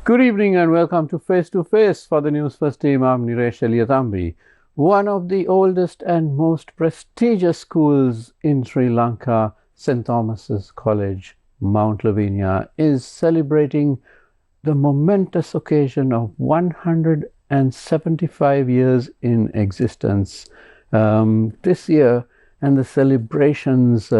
Good evening and welcome to Face to Face for the Newsfirst team. I'm Niresh Eliathambi. One of the oldest and most prestigious schools in Sri Lanka, St. Thomas's College, Mount Lavinia, is celebrating the momentous occasion of 175 years in existence this year, and the celebrations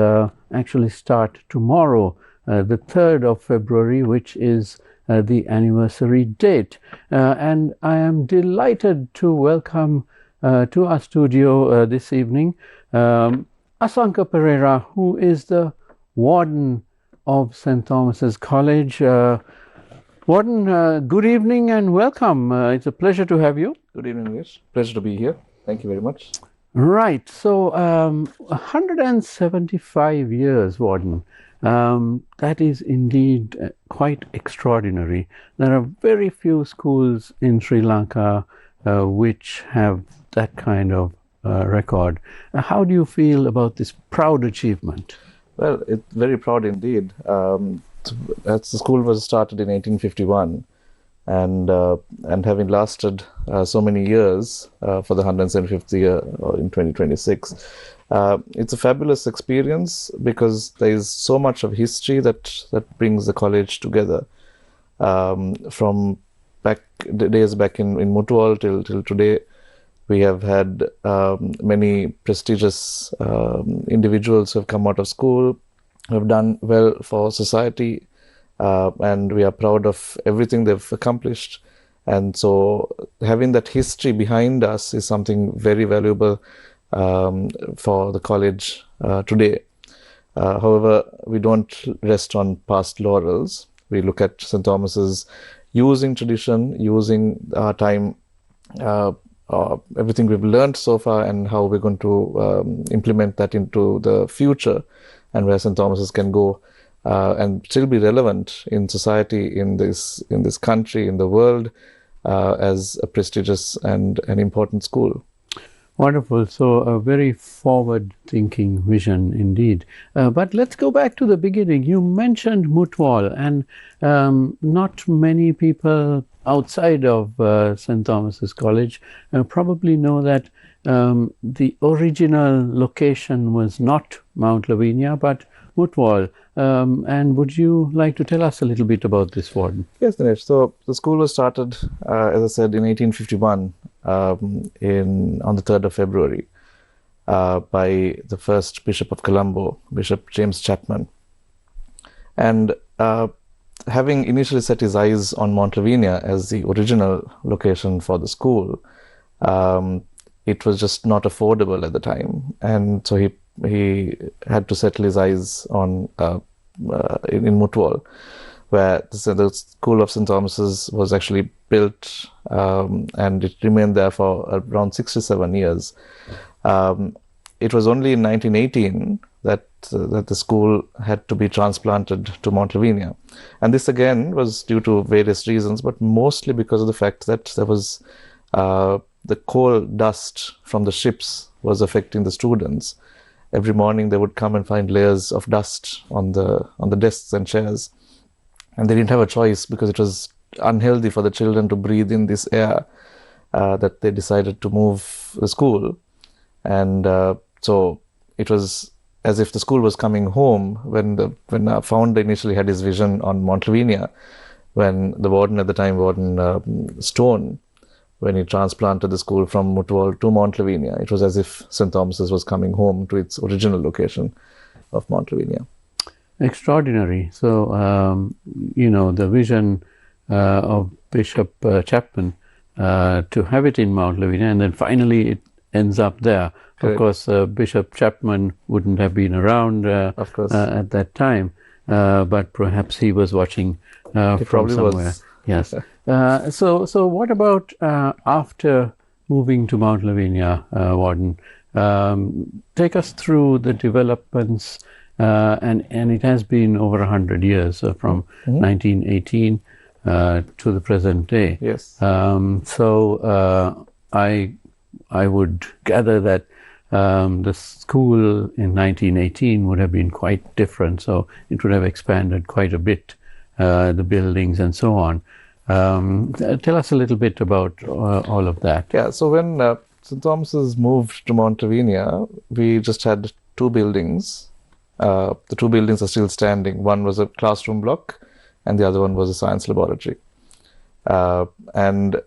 actually start tomorrow, the 3rd of February, which is the anniversary date. And I am delighted to welcome to our studio this evening Asanka Perera, who is the Warden of St. Thomas's College. Warden, good evening and welcome. It's a pleasure to have you. Good evening, Nish. Pleasure to be here. Thank you very much. Right. So 175 years, Warden. That is indeed quite extraordinary. There are very few schools in Sri Lanka which have that kind of record. How do you feel about this proud achievement? Well, it's very proud indeed. As the school was started in 1851, and having lasted so many years for the 175th year in 2026. It's a fabulous experience because there is so much of history that brings the college together. From days back in Mutwal till today, we have had many prestigious individuals who have come out of school, who have done well for society, and we are proud of everything they've accomplished. And so having that history behind us is something very valuable for the college today. However, we don't rest on past laurels. We look at St. Thomas's using tradition, using our time, everything we've learned so far, and how we're going to implement that into the future, and where St. Thomas's can go and still be relevant in society, in this country, in the world, as a prestigious and an important school. Wonderful. So a very forward-thinking vision indeed. But let's go back to the beginning. You mentioned Mutwal, and not many people outside of St. Thomas's College probably know that the original location was not Mount Lavinia, but Mutwal. And would you like to tell us a little bit about this, Warden? Yes, Dinesh. So the school was started, as I said, in 1851 on the 3rd of February by the first Bishop of Colombo, Bishop James Chapman. And having initially set his eyes on Mount Lavinia as the original location for the school, it was just not affordable at the time. And so he had to settle his eyes on in Mutwal, where the School of St. Thomas's was actually built, and it remained there for around 67 years. It was only in 1918 that the school had to be transplanted to Mount Lavinia, and this again was due to various reasons, but mostly because of the fact that there was the coal dust from the ships was affecting the students. Every morning they would come and find layers of dust on the desks and chairs, and they didn't have a choice because it was unhealthy for the children to breathe in this air, that they decided to move the school. And so it was as if the school was coming home when our founder initially had his vision on Mount Lavinia, when the warden at the time, Warden Stone, when he transplanted the school from Mutwal to Mount Lavinia. It was as if St. Thomas's was coming home to its original location of Mount Lavinia. Extraordinary. So, the vision of Bishop Chapman to have it in Mount Lavinia, and then finally it ends up there. Correct. Of course, Bishop Chapman wouldn't have been around of course. At that time, but perhaps he was watching from somewhere. Was. Yes. So what about after moving to Mount Lavinia, Warden? Take us through the developments, and it has been over 100 years, from 1918 to the present day. Yes. So I would gather that the school in 1918 would have been quite different, so it would have expanded quite a bit, the buildings and so on. Tell us a little bit about all of that. Yeah, so when St. Thomas's moved to Mount Lavinia, we just had two buildings. The two buildings are still standing. One was a classroom block, and the other one was a science laboratory. And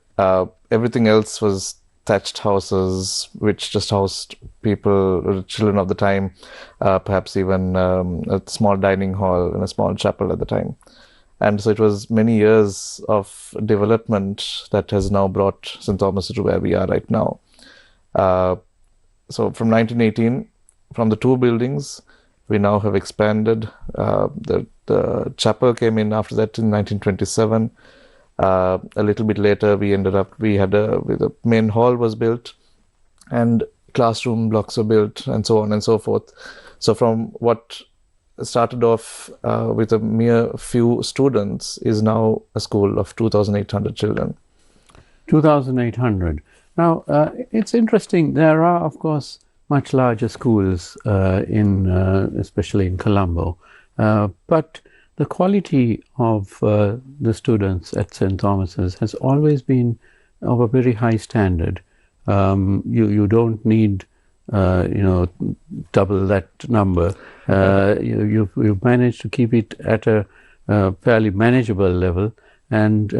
everything else was thatched houses, which just housed people, children of the time, perhaps even a small dining hall and a small chapel at the time. And so it was many years of development that has now brought St. Thomas to where we are right now. So from 1918, from the two buildings, we now have expanded. The chapel came in after that in 1927. A little bit later, we had the main hall was built, and classroom blocks were built, and so on and so forth. So from what started off with a mere few students is now a school of 2,800 children. 2,800. Now, it's interesting. There are, of course, much larger schools especially in Colombo, but the quality of the students at St. Thomas's has always been of a very high standard. You don't need double that number. You've managed to keep it at a fairly manageable level. And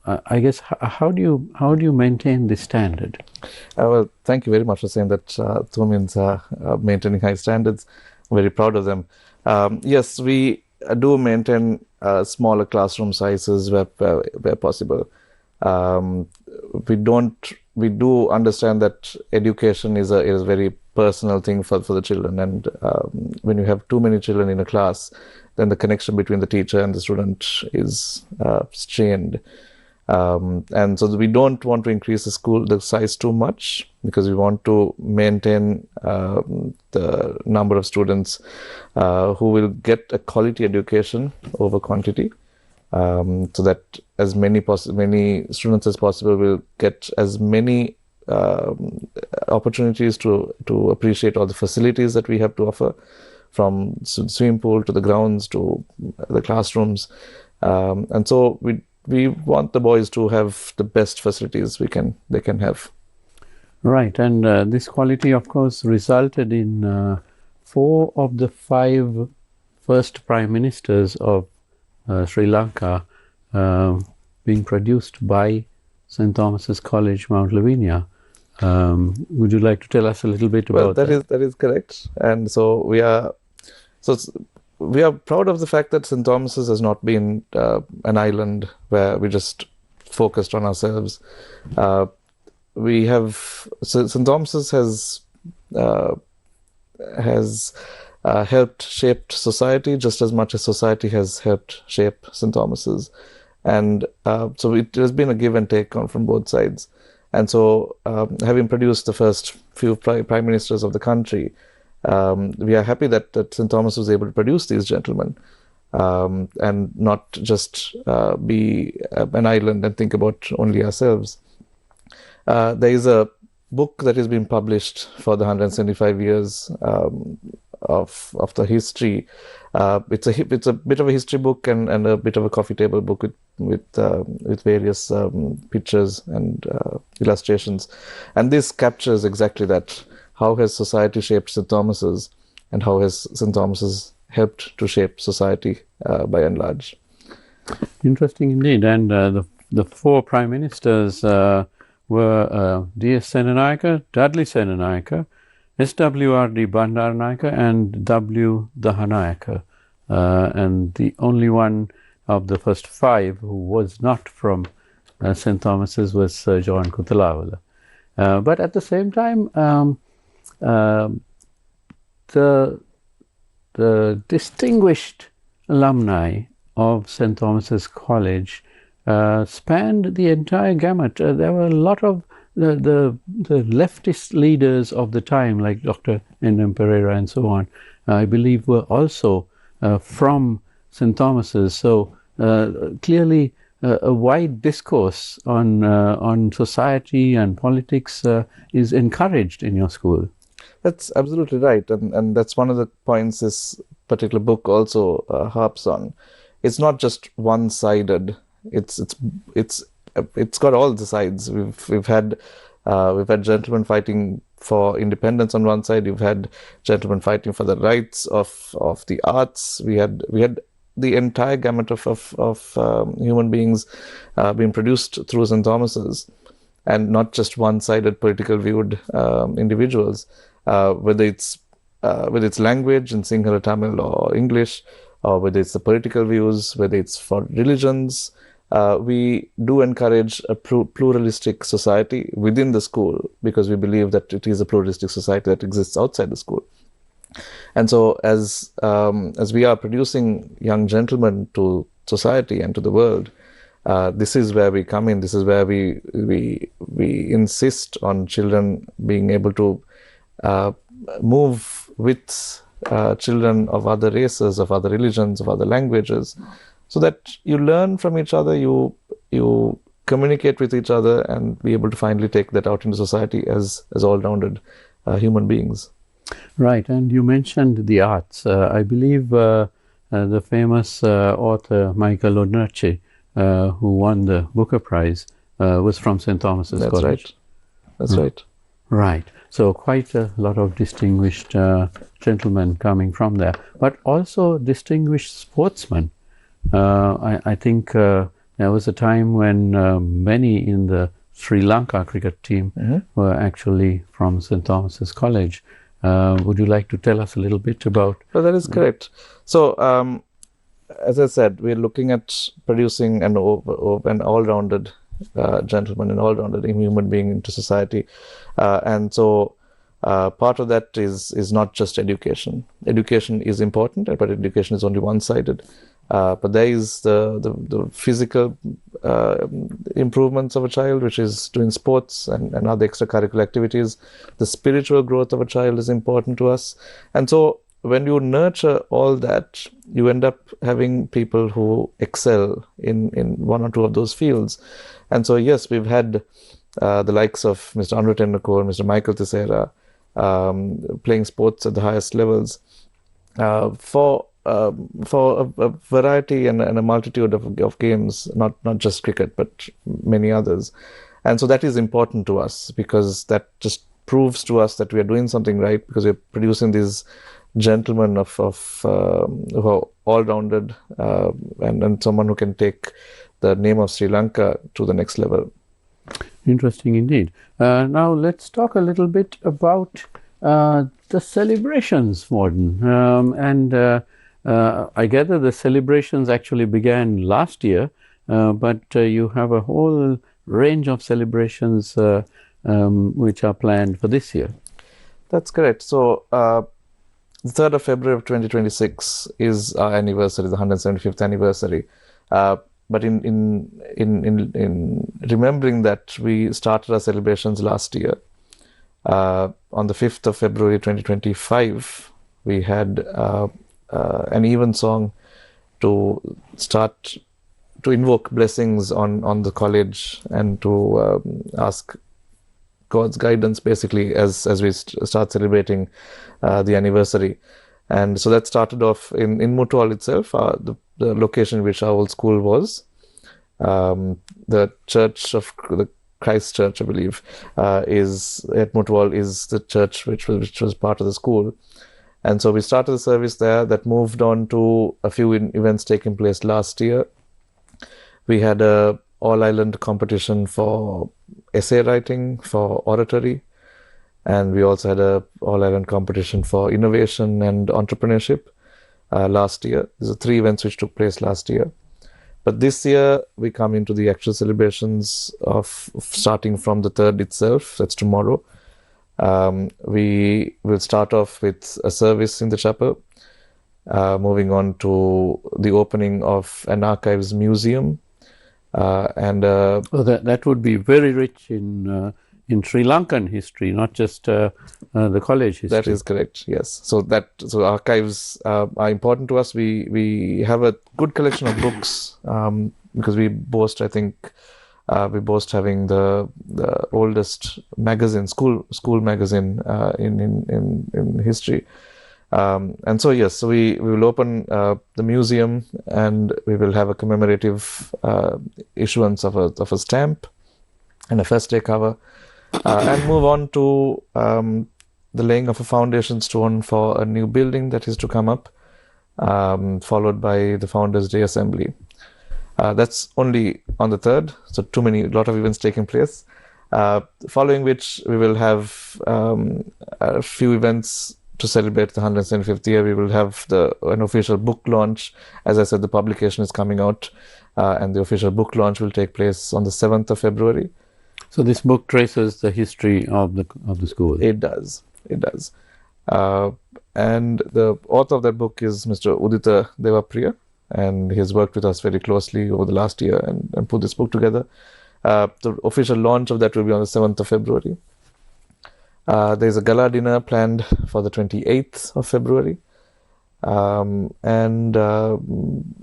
I guess how do you maintain this standard? Well, thank you very much for saying that. Two means maintaining high standards. I'm very proud of them. Yes, we do maintain smaller classroom sizes where possible. We do understand that education is a very personal thing for the children, and when you have too many children in a class, then the connection between the teacher and the student is strained. And so we don't want to increase the size too much, because we want to maintain the number of students who will get a quality education over quantity, so that as many students as possible will get as many opportunities to appreciate all the facilities that we have to offer, from swimming pool to the grounds to the classrooms. And so we want the boys to have the best facilities they can have. Right, and this quality, of course, resulted in 4 of the 5 first prime ministers of Sri Lanka being produced by St. Thomas's College, Mount Lavinia. Would you like to tell us a little bit about that? That is correct. And so we are proud of the fact that St. Thomas's has not been an island where we just focused on ourselves. St. Thomas's has helped shape society just as much as society has helped shape St. Thomas's. And so it has been a give and take from both sides. And so having produced the first few prime ministers of the country, we are happy that St. Thomas was able to produce these gentlemen, and not just be an island and think about only ourselves. There is a book that has been published for the 175 years of the history. It's a bit of a history book and a bit of a coffee table book with various pictures and illustrations. And this captures exactly that. How has society shaped St. Thomas's, and how has St. Thomas's helped to shape society by and large? Interesting indeed. And the 4 prime ministers were D.S. Senanayake, Dudley Senanayake, S.W.R.D. Bandaranaike, and W. Dahanayake. And the only one of the first 5 who was not from St. Thomas's was Sir John Kuthalawala. But at the same time, the distinguished alumni of St. Thomas's College spanned the entire gamut. There were a lot of the leftist leaders of the time, like Dr. N.M. Perera and so on, I believe were also from St. Thomas's. So clearly a wide discourse on society and politics is encouraged in your school. That's absolutely right, and that's one of the points this particular book also harps on. It's not just one-sided it's got all the sides. We've had gentlemen fighting for independence on one side. You've had gentlemen fighting for the rights of the arts. We had the entire gamut of human beings being produced through St. Thomas's, and not just one-sided political viewed individuals. Whether it's language in Sinhala, Tamil, or English, or whether it's the political views, whether it's for religions. We do encourage a pluralistic society within the school, because we believe that it is a pluralistic society that exists outside the school. And so as we are producing young gentlemen to society and to the world, this is where we come in. This is where we insist on children being able to move with children of other races, of other religions, of other languages, so that you learn from each other, you communicate with each other, and be able to finally take that out into society as all-rounded human beings. Right, and you mentioned the arts. I believe the famous author Michael Onurtche, who won the Booker Prize, was from St. Thomas's That's College. Right. That's right. Right. So quite a lot of distinguished gentlemen coming from there, but also distinguished sportsmen. I think there was a time when many in the Sri Lanka cricket team were actually from St. Thomas's College. Would you like to tell us a little bit about? Well, that is correct. So, as I said, we're looking at producing an all-rounded gentleman, an all-rounded human being into society, and so part of that is not just education. Education is important, but education is only one-sided. But there is the physical improvements of a child, which is doing sports and other extracurricular activities. The spiritual growth of a child is important to us. And so when you nurture all that, you end up having people who excel in one or two of those fields. And so, yes, we've had the likes of Mr. Anru Tennakor, Mr. Michael Tissera, playing sports at the highest levels for a variety and a multitude of games, not just cricket, but many others. And so that is important to us, because that just proves to us that we are doing something right, because we're producing these gentlemen who are all-rounded and someone who can take the name of Sri Lanka to the next level. Interesting indeed. Now let's talk a little bit about the celebrations, Warden. I gather the celebrations actually began last year, but you have a whole range of celebrations which are planned for this year. That's correct. So the 3rd of February of 2026 is our anniversary, the 175th anniversary. But in remembering that, we started our celebrations last year. On the 5th of February 2025, we had an even song to start to invoke blessings on the college and to ask God's guidance, basically, as we start celebrating the anniversary. And so that started off in Mutwal itself, the location in which our old school was. The church of the Christ Church, I believe, is at Mutwal, is the church which was part of the school. And so we started the service there. That moved on to a few events taking place last year. We had a all-island competition for essay writing, for oratory, and we also had a all-island competition for innovation and entrepreneurship last year. These are 3 events which took place last year. But this year, we come into the actual celebrations of starting from the 3rd itself. That's tomorrow. We will start off with a service in the chapel, moving on to the opening of an archives museum. That would be very rich in Sri Lankan history, not just the college history. That is correct, yes. So archives are important to us. We have a good collection of books because we boast, I think, having the oldest magazine, school magazine in history. And so yes, so we will open the museum, and we will have a commemorative issuance of a stamp and a first day cover, and move on to the laying of a foundation stone for a new building that is to come up, followed by the Founders Day Assembly. That's only on the 3rd, so a lot of events taking place. Following which, we will have a few events to celebrate the 175th year. We will have an official book launch. As I said, the publication is coming out, and the official book launch will take place on the 7th of February. So this book traces the history of the school. It does. And the author of that book is Mr. Udita Devapriya, and he has worked with us very closely over the last year and put this book together. The official launch of that will be on the 7th of February. There's a gala dinner planned for the 28th of February, and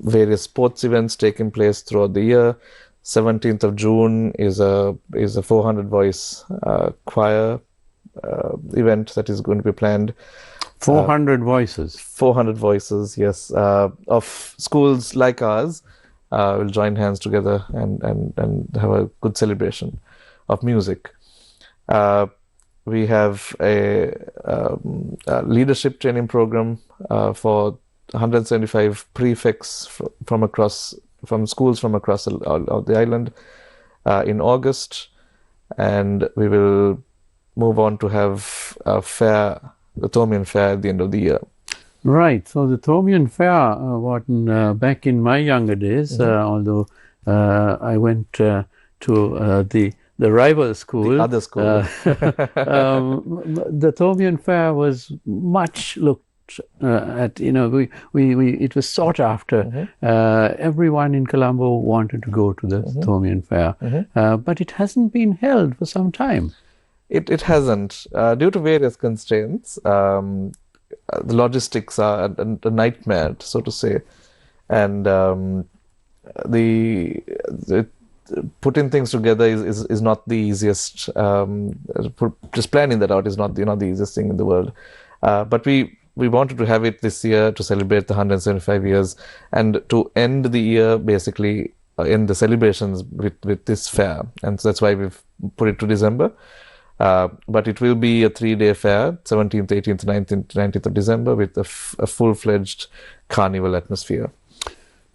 various sports events taking place throughout the year. 17th of June is a 400 voice choir event that is going to be planned. 400 voices. 400 voices, yes, of schools like ours will join hands together and have a good celebration of music. We have a leadership training program for 175 prefects from schools from across the island in August, and we will move on to have a fair, the Thomian Fair, at the end of the year. Right. So the Thomian Fair, Warden, back in my younger days, although I went to the rival school, the other school, the Thomian Fair was much looked at. It was sought after. Everyone in Colombo wanted to go to the Thomian Fair, but it hasn't been held for some time. It hasn't, due to various constraints. The logistics are a nightmare, so to say, and the putting things together is not the easiest. Just planning that out is not the easiest thing in the world. But we wanted to have it this year to celebrate the 175 years, and to end the year basically end the celebrations with this fair, and so that's why we've put it to December. But it will be a 3-day fair, 17th, 18th, 19th of December, with a full-fledged carnival atmosphere.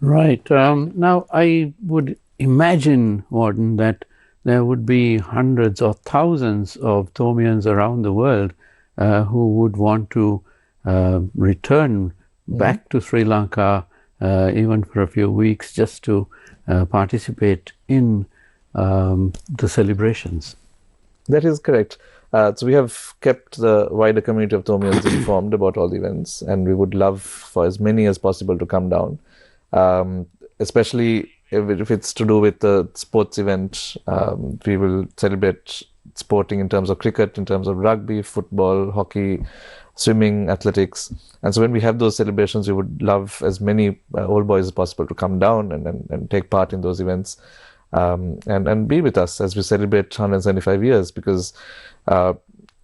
Right. Now, I would imagine, Warden, that there would be hundreds or thousands of Thomians around the world who would want to return back to Sri Lanka, even for a few weeks, just to participate in the celebrations. That is correct. So we have kept the wider community of Thomians informed about all the events, and we would love for as many as possible to come down, especially if it's to do with the sports event. We will celebrate sporting in terms of cricket, in terms of rugby, football, hockey, swimming, athletics. And so when we have those celebrations, we would love as many old boys as possible to come down and take part in those events. And be with us as we celebrate 175 years, because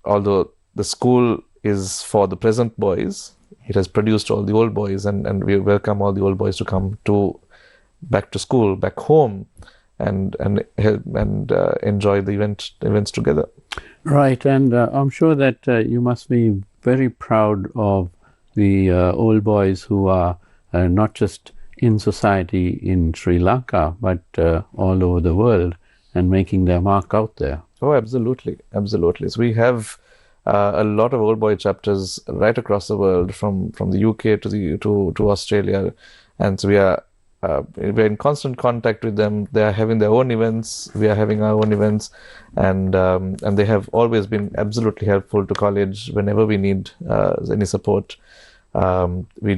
although the school is for the present boys, it has produced all the old boys, and we welcome all the old boys to come back to school, back home, and help and enjoy the events together. Right, and I'm sure that you must be very proud of the old boys who are not just in society in Sri Lanka, but all over the world, and making their mark out there. Oh, absolutely. So we have a lot of old boy chapters right across the world, from the UK to Australia, and so we're in constant contact with them. They are having their own events. We are having our own events, and they have always been absolutely helpful to college whenever we need any support. We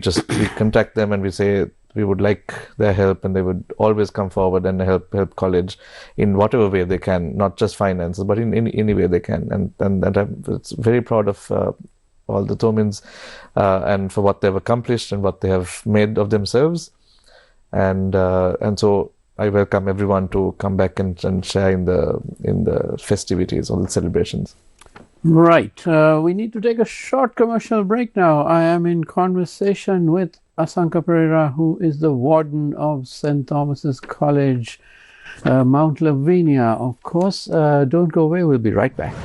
contact them and we say we would like their help, and they would always come forward and help college in whatever way they can, not just finances, but in any way they can. And I'm very proud of all the Thomians and for what they've accomplished and what they have made of themselves. And so I welcome everyone to come back and share in the festivities or the celebrations. Right. We need to take a short commercial break now. I am in conversation with Asanka Perera, who is the warden of St. Thomas's College, Mount Lavinia. Of course, don't go away. We'll be right back.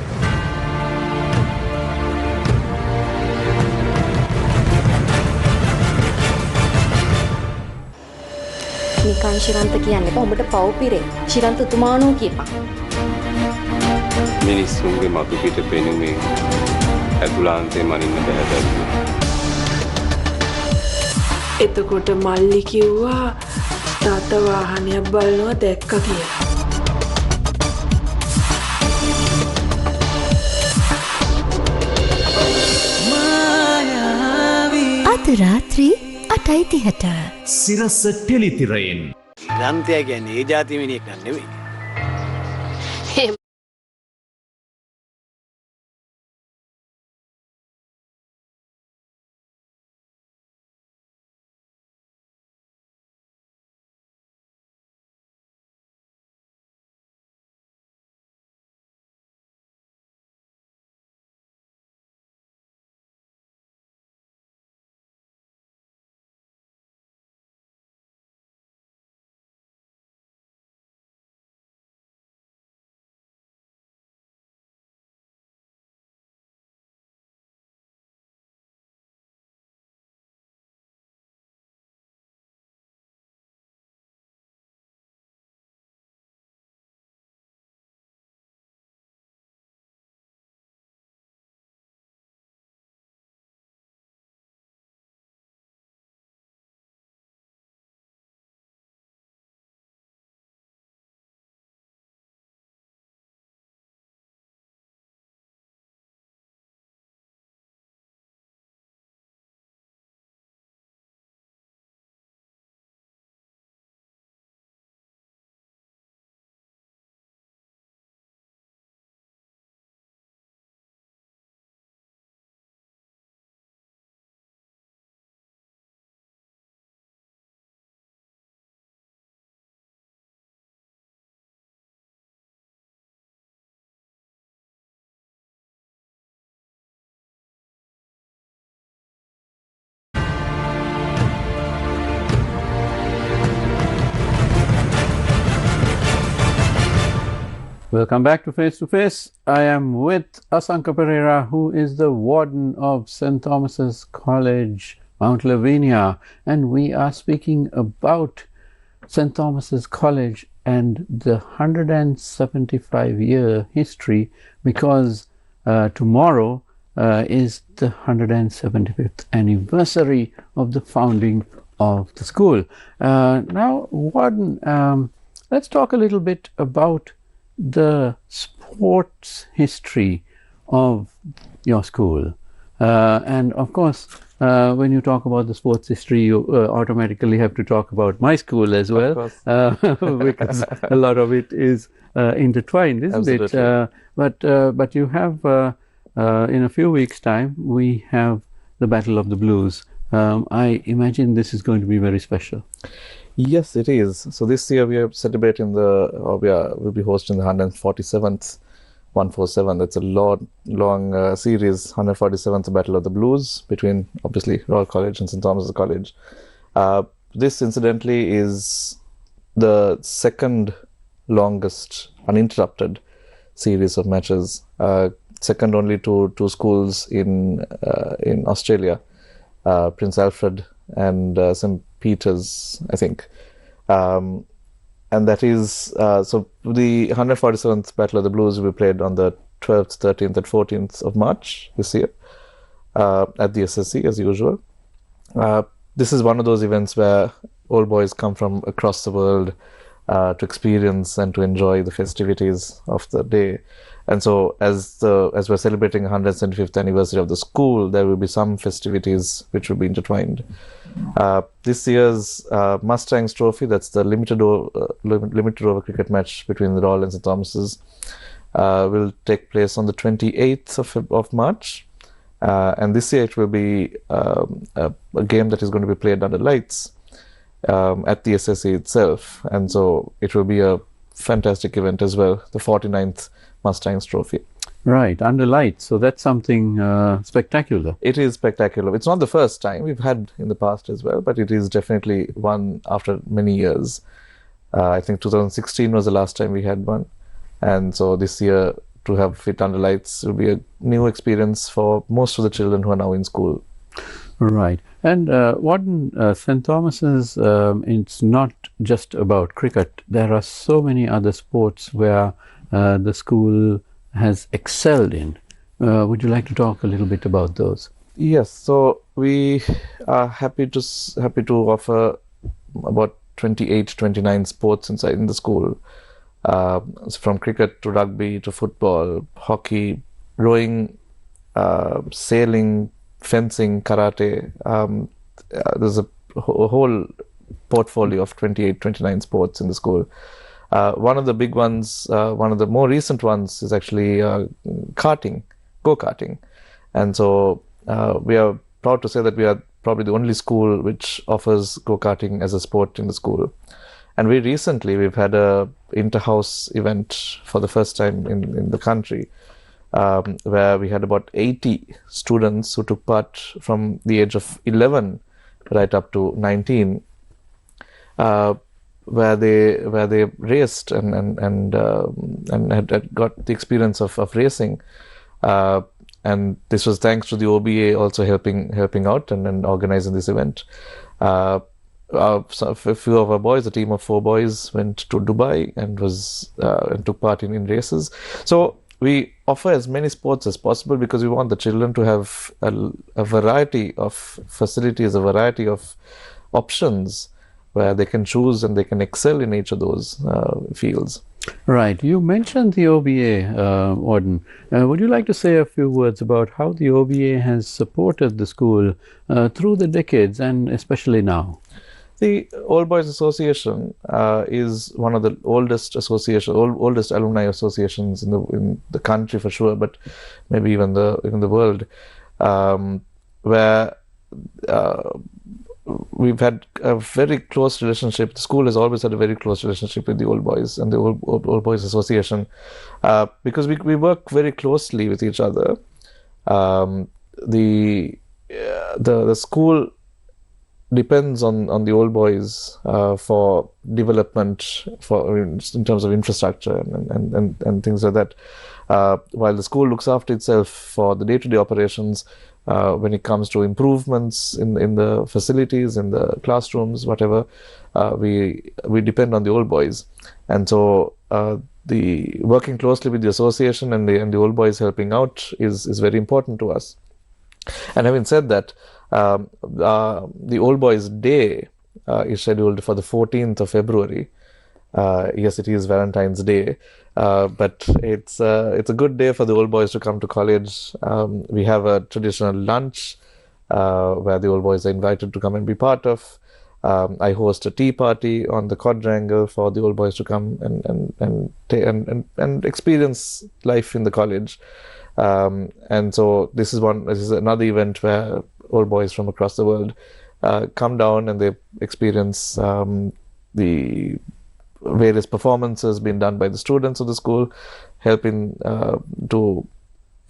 නිකන් ශිරන්ත කියන්න එපා. උඹට පව් පිරේ. ශිරන්ත තුමාණෝ කියපන්. මිනිස්සුන්ගේ මතු පිට පෙනුමේ ඇතුළාන්තේ මනින්න බෑ දැක්කේ. එතකොට මල්ලි කිව්වා තාත්තා වාහනයක් බලනවා දැක්කා කියලා. අද රාත්‍රී 8:30ට සිරස ටෙලිතිරයෙන් රන්තය කියන්නේ ඒ ජාති මිනිහෙක් නෙවෙයි. Welcome back to Face to Face. I am with Asanka Perera, who is the warden of St. Thomas's College, Mount Lavinia, and we are speaking about St. Thomas's College and the 175-year history, because tomorrow is the 175th anniversary of the founding of the school. Now, warden, let's talk a little bit about the sports history of your school. And of course, when you talk about the sports history, you automatically have to talk about my school as well, because a lot of it is intertwined, isn't Absolutely. it? But you have, in a few weeks' time, we have the Battle of the Blues. I imagine this is going to be very special. Yes, it is. So this year we are celebrating we'll be hosting the 147th 147. That's a long series, 147th Battle of the Blues between obviously Royal College and St. Thomas's College. This incidentally is the second longest uninterrupted series of matches, second only to two schools in Australia, Prince Alfred and St. Peter's, I think. And that is, so the 147th Battle of the Blues will be played on the 12th, 13th and 14th of March this year at the SSC as usual. This is one of those events where old boys come from across the world to experience and to enjoy the festivities of the day. And so as we're celebrating 175th anniversary of the school, there will be some festivities which will be intertwined. This year's Mustangs Trophy, that's the limited over cricket match between the Royal and St. Thomas's, will take place on the 28th of March. And this year it will be a game that is going to be played under lights at the SSC itself. And so it will be a fantastic event as well, the 49th Mustangs Trophy. Right, under lights. So that's something spectacular. It is spectacular. It's not the first time. We've had in the past as well, but it is definitely one after many years. I think 2016 was the last time we had one. And so this year, to have it under lights will be a new experience for most of the children who are now in school. Right. And Warden, St. Thomas's, it's not just about cricket. There are so many other sports where the school has excelled in. Would you like to talk a little bit about those? Yes. So we are happy to offer about 28, 29 sports inside in the school. From cricket to rugby to football, hockey, rowing, sailing, fencing, karate. There's a whole portfolio of 28, 29 sports in the school. One of the big ones, one of the more recent ones is actually karting, go-karting. And so we are proud to say that we are probably the only school which offers go-karting as a sport in the school. And very recently, we've had a inter-house event for the first time in the country, where we had about 80 students who took part from the age of 11 right up to 19, where they raced and had got the experience of racing. And this was thanks to the OBA also helping out and organizing this event. So a few of our boys, a team of 4 boys, went to Dubai and took part in races. So we offer as many sports as possible because we want the children to have a variety of facilities, a variety of options where they can choose and they can excel in each of those fields. Right. You mentioned the OBA, Warden. Would you like to say a few words about how the OBA has supported the school through the decades and especially now? The Old Boys Association is one of the oldest oldest alumni associations in the country for sure, but maybe even the world, where we've had a very close relationship. The school has always had a very close relationship with the Old Boys and the Old Boys Association, because we work very closely with each other. The school depends on the Old Boys for development, in terms of infrastructure and things like that. While the school looks after itself for the day-to-day operations, when it comes to improvements in the facilities, in the classrooms, whatever, we depend on the Old Boys. And so the working closely with the association and the Old Boys helping out is very important to us. And having said that, the Old Boys Day is scheduled for the 14th of February. Yes, it is Valentine's Day, but it's a good day for the Old Boys to come to college. We have a traditional lunch where the Old Boys are invited to come and be part of. I host a tea party on the quadrangle for the Old Boys to come and experience life in the college. And so this is another event where Old Boys from across the world come down and they experience the various performances being done by the students of the school, helping to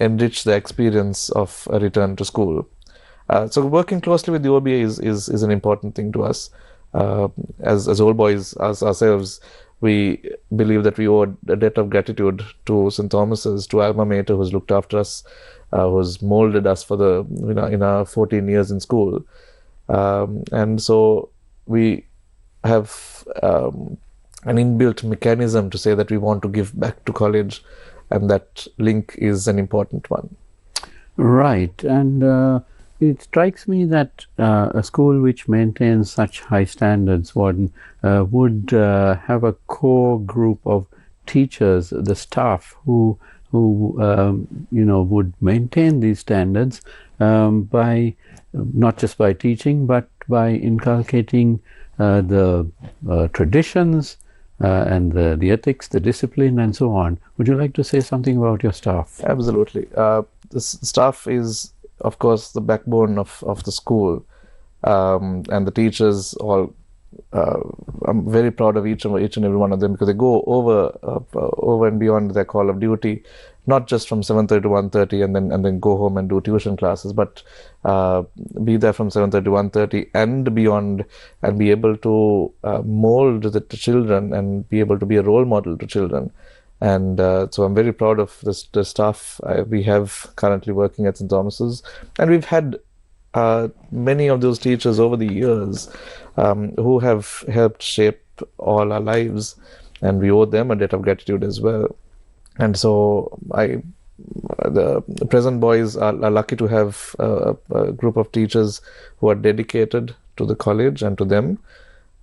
enrich the experience of a return to school. So working closely with the OBA is an important thing to us. As Old Boys, as ourselves, we believe that we owe a debt of gratitude to St. Thomas's, to alma mater, who's looked after us, who's molded us for in our 14 years in school. And so we have an inbuilt mechanism to say that we want to give back to college, and that link is an important one. Right. And it strikes me that a school which maintains such high standards, Warden, would have a core group of teachers, the staff, who would maintain these standards by not just by teaching, but by inculcating the traditions and the ethics, the discipline, and so on. Would you like to say something about your staff? Absolutely. The staff is, of course, the backbone of the school, and the teachers all. I'm very proud of each and every one of them, because they go over and beyond their call of duty, not just from 7:30 to 1:30 and then go home and do tuition classes, but be there from 7:30 to 1:30 and beyond, and be able to mold the children and be able to be a role model to children. And so I'm very proud of the staff we have currently working at St. Thomas's, and we've had many of those teachers over the years who have helped shape all our lives, and we owe them a debt of gratitude as well. And so the present boys are lucky to have a group of teachers who are dedicated to the college and to them,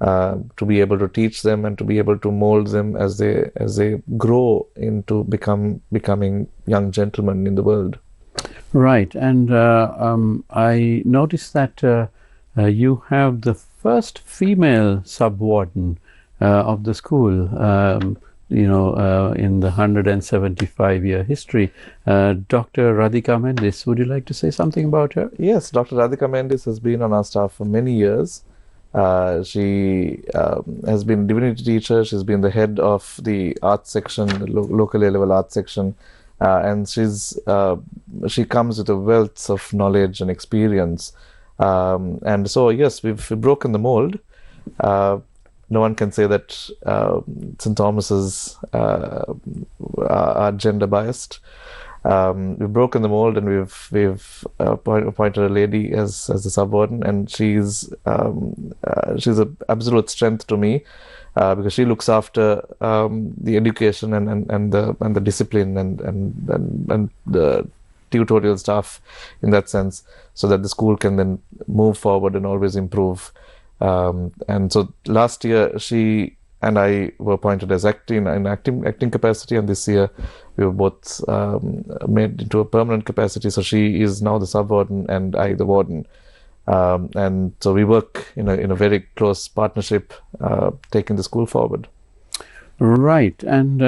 to be able to teach them and to be able to mold them as they grow into becoming young gentlemen in the world. Right, and I noticed that you have the first female sub-warden of the school, in the 175-year history. Dr. Radhika Mendis, would you like to say something about her? Yes, Dr. Radhika Mendis has been on our staff for many years. She has been a divinity teacher. She's been the head of the arts section, the local level arts section, and she comes with a wealth of knowledge and experience. And so, yes, we've broken the mold. No one can say that St. Thomas's are gender biased. We've broken the mold, and we've appointed a lady as a sub-warden, and she's an absolute strength to me because she looks after the education and the discipline and the tutorial staff in that sense, so that the school can then move forward and always improve. And so last year she and I were appointed as acting capacity, and this year we were both made into a permanent capacity. So she is now the sub-warden and I the warden, and so we work in a very close partnership, taking the school forward. Right, and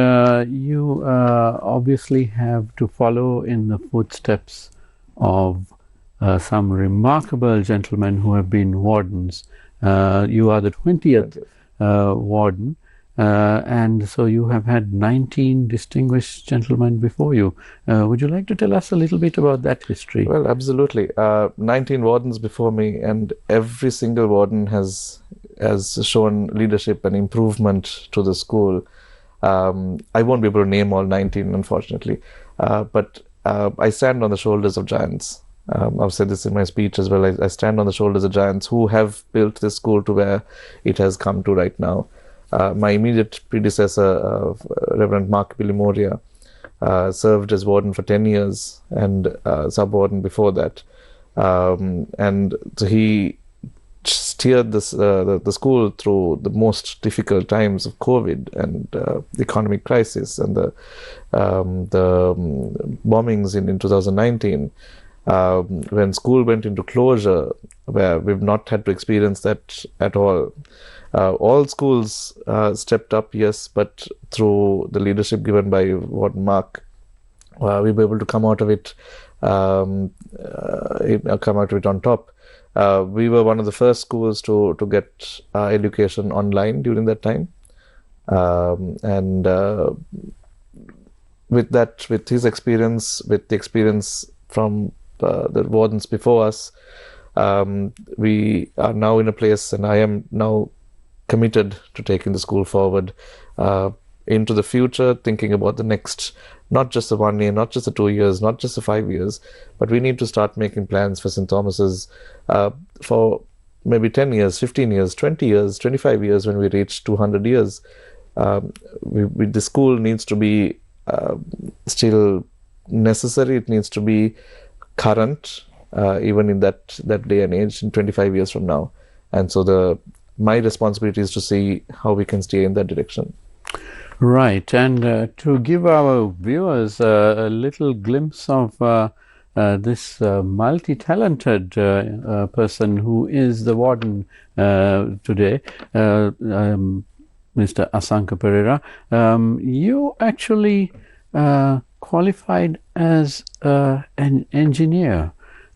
you obviously have to follow in the footsteps of some remarkable gentlemen who have been wardens. You are the 20th warden, and so you have had 19 distinguished gentlemen before you. Would you like to tell us a little bit about that history? Well, absolutely. 19 wardens before me, and every single warden has shown leadership and improvement to the school. I won't be able to name all 19, unfortunately, but I stand on the shoulders of giants. I've said this in my speech as well. I stand on the shoulders of giants who have built this school to where it has come to right now. My immediate predecessor, Reverend Mark Billy Moria, served as warden for 10 years and sub-warden before that. And so he steered the school through the most difficult times of COVID and the economic crisis and the bombings in 2019. When school went into closure, where we've not had to experience that at all. All schools stepped up, yes, but through the leadership given by Warden Mark, we were able to come out of it on top. We were one of the first schools to get education online during that time, and with his experience, with the experience from the wardens before us, we are now in a place, and I am now committed to taking the school forward into the future, thinking about the next, not just the 1 year, not just the 2 years, not just the 5 years, but we need to start making plans for St. Thomas's for maybe 10 years, 15 years, 20 years, 25 years when we reach 200 years. The school needs to be still necessary. It needs to be current, even in that day and age, in 25 years from now. And so my responsibility is to see how we can steer in that direction. Right, and to give our viewers a little glimpse of this multi-talented person who is the warden today, Mr. Asanka Perera, you actually qualified as an engineer.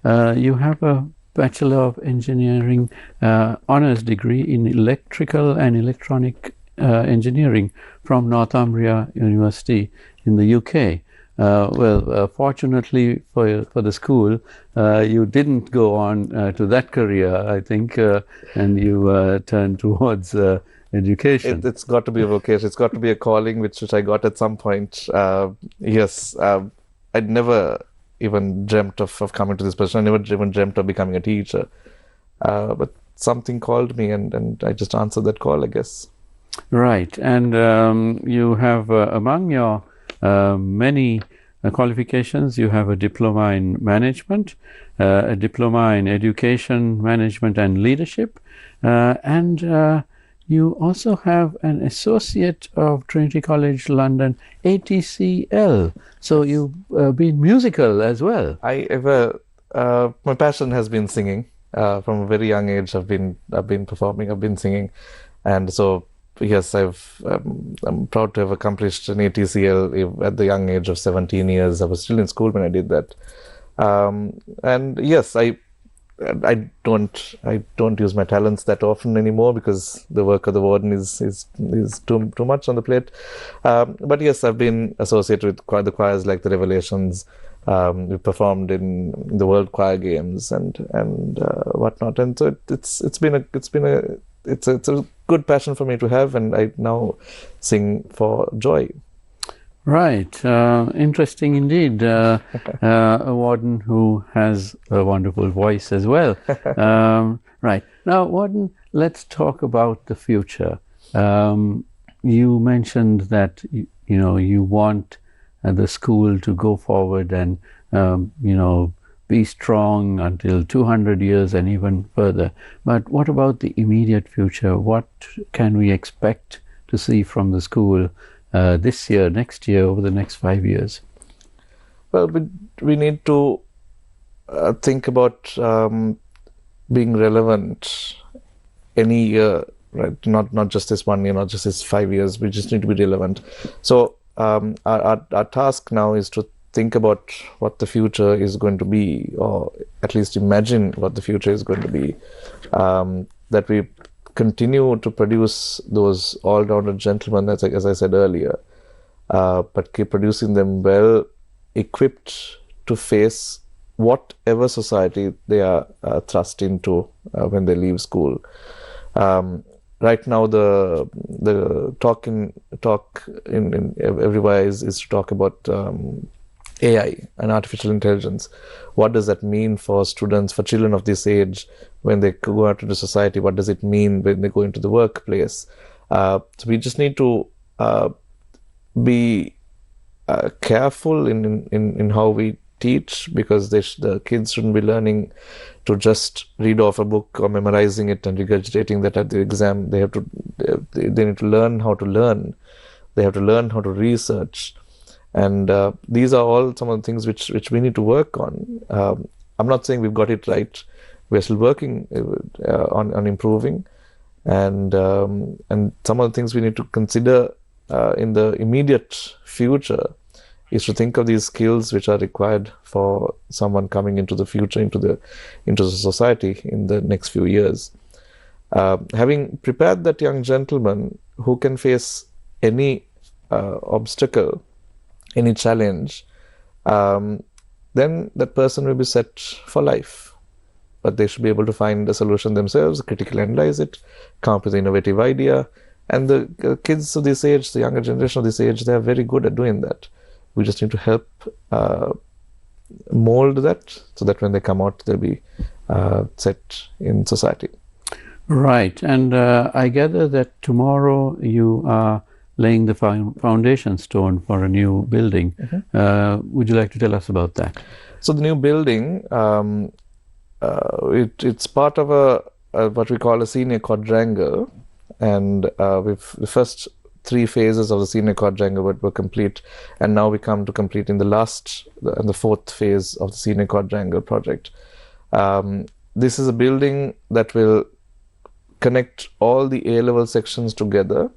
You have a Bachelor of Engineering honors degree in Electrical and Electronic Engineering from Northumbria University in the UK. Fortunately for the school, you didn't go on to that career, I think, and you turned towards education. It's got to be a vocation. It's got to be a calling, which I got at some point. Yes, I'd never even dreamt of coming to this position. I never even dreamt of becoming a teacher. But something called me, and I just answered that call, I guess. Right, and you have among your many qualifications, you have a diploma in management, a diploma in education, management and leadership, and you also have an associate of Trinity College London, ATCL. So you've been musical as well. My passion has been singing. From a very young age, I've been performing, I've been singing, and so yes, I'm proud to have accomplished an ATCL at the young age of 17 years. I was still in school when I did that, and yes, I don't use my talents that often anymore because the work of the warden is too much on the plate. But yes, I've been associated with the choirs like the Revelations. We performed in the World Choir Games and whatnot, and so it's a good passion for me to have, and I now sing for joy. Right, interesting indeed. A warden who has a wonderful voice as well. Right, now warden, let's talk about the future. You mentioned that you want the school to go forward and be strong until 200 years and even further. But what about the immediate future? What can we expect to see from the school this year, next year, over the next 5 years? Well, we need to think about being relevant any year, right? Not just this 1 year, not just this 5 years. We just need to be relevant. So our task now is to think about what the future is going to be, or at least imagine what the future is going to be. That we continue to produce those all-rounded gentlemen, as I said earlier, but keep producing them well equipped to face whatever society they are thrust into when they leave school. Right now, the talk in everywhere is to talk about AI and artificial intelligence. What does that mean for students, for children of this age, when they go out into society? What does it mean when they go into the workplace? So we just need to be careful in how we teach, because the kids shouldn't be learning to just read off a book or memorizing it and regurgitating that at the exam. They need to learn how to learn. They have to learn how to research. And these are all some of the things which we need to work on. I'm not saying we've got it right. We're still working on improving. And some of the things we need to consider in the immediate future is to think of these skills which are required for someone coming into the future, into the society in the next few years. Having prepared that young gentleman who can face any obstacle, any challenge, then that person will be set for life. But they should be able to find a solution themselves, critically analyze it, come up with an innovative idea. And the kids of this age, the younger generation of this age, they are very good at doing that. We just need to help mold that so that when they come out, they'll be set in society. Right. And I gather that tomorrow you are laying the foundation stone for a new building. Mm-hmm. Would you like to tell us about that? So the new building, it's part of a what we call a senior quadrangle, and the first 3 phases of the senior quadrangle were complete, and now we come to complete in the 4th phase of the senior quadrangle project. This is a building that will connect all the A-level sections together,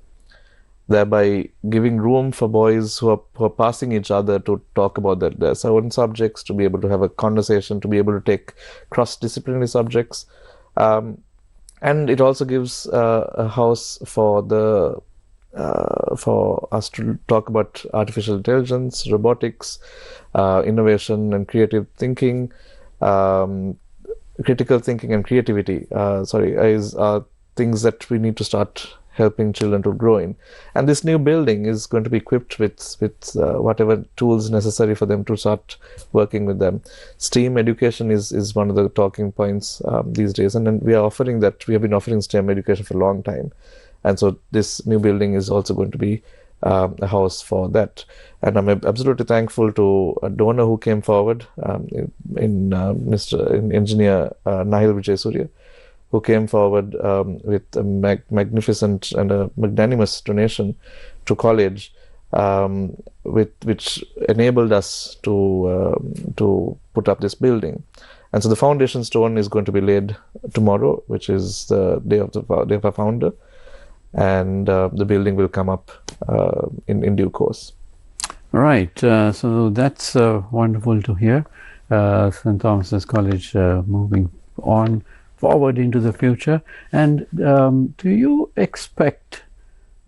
thereby giving room for boys who are passing each other to talk about their own subjects, to be able to have a conversation, to be able to take cross-disciplinary subjects. And it also gives a house for the for us to talk about artificial intelligence, robotics, innovation and creative thinking, critical thinking and creativity. Are things that we need to start helping children to grow in. And this new building is going to be equipped with whatever tools necessary for them to start working with them. STEAM education is one of the talking points these days, and then we are offering that. We have been offering STEM education for a long time, and so this new building is also going to be a house for that. And I'm absolutely thankful to a donor who came forward, in Engineer Nahil Vijaysurya, who came forward with a magnificent and a magnanimous donation to college, which enabled us to put up this building. And so the foundation stone is going to be laid tomorrow, which is the day of our founder, and the building will come up in due course. Right. So that's wonderful to hear. St. Thomas's College moving on forward into the future. And do you expect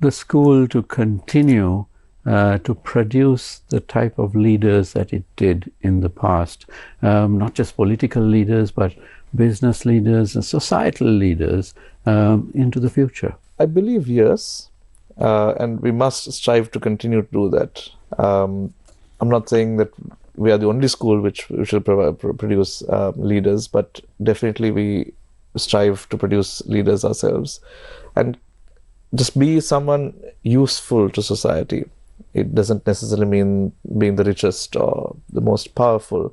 the school to continue to produce the type of leaders that it did in the past? Not just political leaders, but business leaders and societal leaders into the future? I believe yes. And we must strive to continue to do that. I'm not saying that we are the only school which will produce leaders, but definitely we strive to produce leaders ourselves and just be someone useful to society. It doesn't necessarily mean being the richest or the most powerful,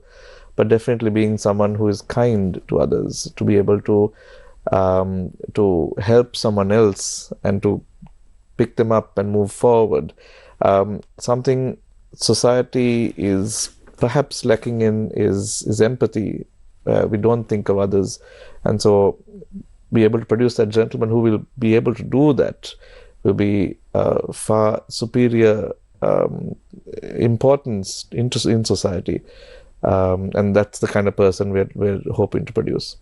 but definitely being someone who is kind to others, to be able to help someone else and to pick them up and move forward. Something society is perhaps lacking in is empathy. We don't think of others, and so be able to produce that gentleman who will be able to do that will be far superior importance in society, and that's the kind of person we're hoping to produce.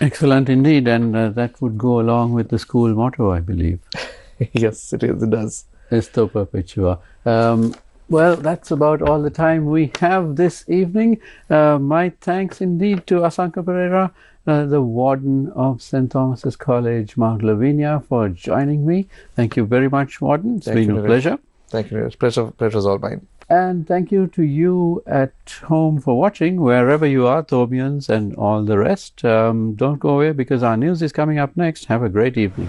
Excellent indeed, and that would go along with the school motto, I believe. Yes, it is. It does. Esto perpetua. Well, that's about all the time we have this evening. My thanks indeed to Asanka Perera, the Warden of St. Thomas's College, Mount Lavinia, for joining me. Thank you very much, Warden. It's been a pleasure. Thank you. Pleasure's all mine. And thank you to you at home for watching, wherever you are, Thomians and all the rest. Don't go away because our news is coming up next. Have a great evening.